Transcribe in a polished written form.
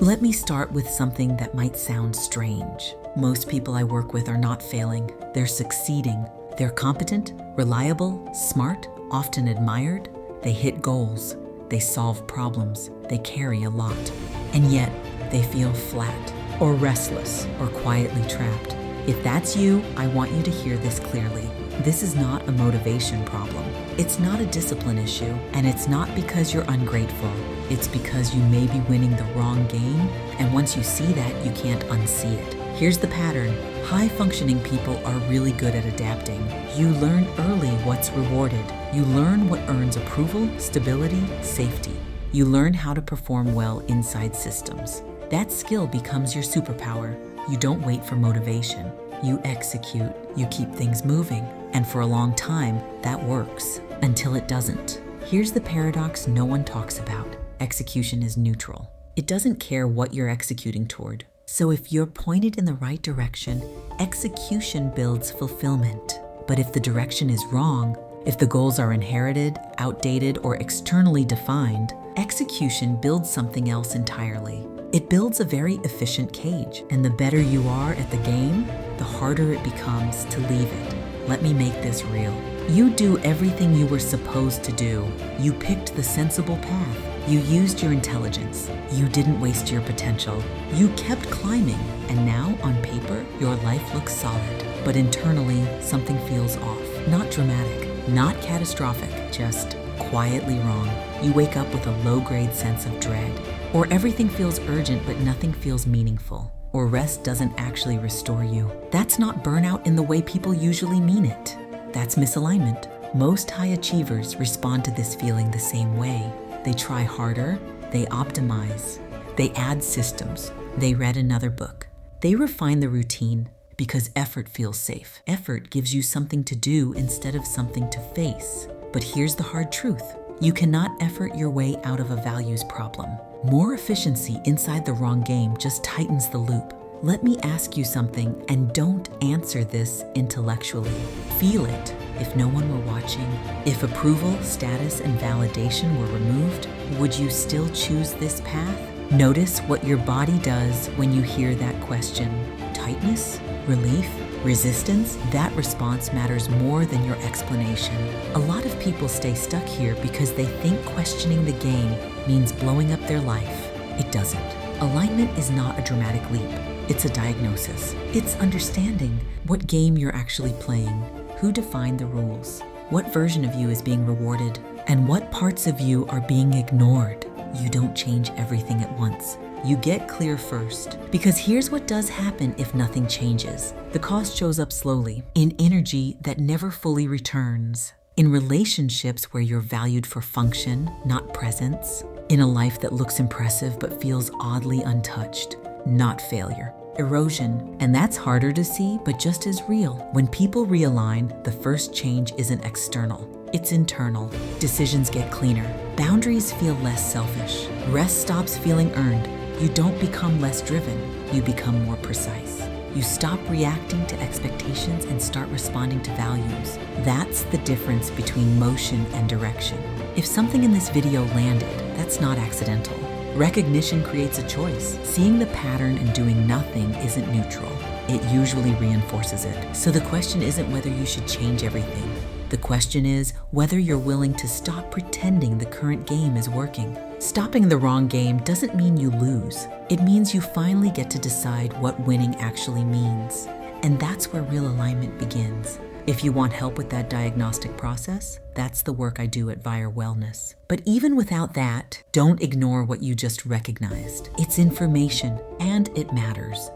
Let me start with something that might sound strange. Most people I work with are not failing, they're succeeding. They're competent, reliable, smart, often admired. They hit goals, they solve problems, they carry a lot. And yet, they feel flat, or restless, or quietly trapped. If that's you, I want you to hear this clearly. This is not a motivation problem. It's not a discipline issue, and it's not because you're ungrateful. It's because you may be winning the wrong game, and once you see that, you can't unsee it. Here's the pattern. High-functioning people are really good at adapting. You learn early what's rewarded. You learn what earns approval, stability, safety. You learn how to perform well inside systems. That skill becomes your superpower. You don't wait for motivation. You execute. You keep things moving. And for a long time, that works. Until it doesn't. Here's the paradox no one talks about. Execution is neutral. It doesn't care what you're executing toward. So if you're pointed in the right direction, execution builds fulfillment. But if the direction is wrong, if the goals are inherited, outdated, or externally defined, execution builds something else entirely. It builds a very efficient cage, and the better you are at the game, the harder it becomes to leave it. Let me make this real. You do everything you were supposed to do. You picked the sensible path. You used your intelligence. You didn't waste your potential. You kept climbing, and now, on paper, your life looks solid. But internally, something feels off. Not dramatic, not catastrophic, just quietly wrong. You wake up with a low-grade sense of dread. Or everything feels urgent, but nothing feels meaningful. Or rest doesn't actually restore you. That's not burnout in the way people usually mean it. That's misalignment. Most high achievers respond to this feeling the same way. They try harder, they optimize, they add systems, they read another book. They refine the routine because effort feels safe. Effort gives you something to do instead of something to face. But here's the hard truth. You cannot effort your way out of a values problem. More efficiency inside the wrong game just tightens the loop. Let me ask you something, and don't answer this intellectually. Feel it. If no one were watching, if approval, status, and validation were removed, would you still choose this path? Notice what your body does when you hear that question. Tightness? Relief? Resistance? That response matters more than your explanation. A lot of people stay stuck here because they think questioning the game means blowing up their life. It doesn't. Alignment is not a dramatic leap. It's a diagnosis. It's understanding what game you're actually playing, who defined the rules, what version of you is being rewarded, and what parts of you are being ignored. You don't change everything at once. You get clear first. Because here's what does happen if nothing changes. The cost shows up slowly, in energy that never fully returns, in relationships where you're valued for function, not presence, in a life that looks impressive but feels oddly untouched, not failure. Erosion, and that's harder to see, but just as real. When people realign, the first change isn't external, it's internal. Decisions get cleaner. Boundaries feel less selfish. Rest stops feeling earned. You don't become less driven, you become more precise. You stop reacting to expectations and start responding to values. That's the difference between motion and direction. If something in this video landed, that's not accidental. Recognition creates a choice. Seeing the pattern and doing nothing isn't neutral. It usually reinforces it. So the question isn't whether you should change everything. The question is whether you're willing to stop pretending the current game is working. Stopping the wrong game doesn't mean you lose. It means you finally get to decide what winning actually means. And that's where real alignment begins. If you want help with that diagnostic process, that's the work I do at Vire Wellness. But even without that, don't ignore what you just recognized. It's information, and it matters.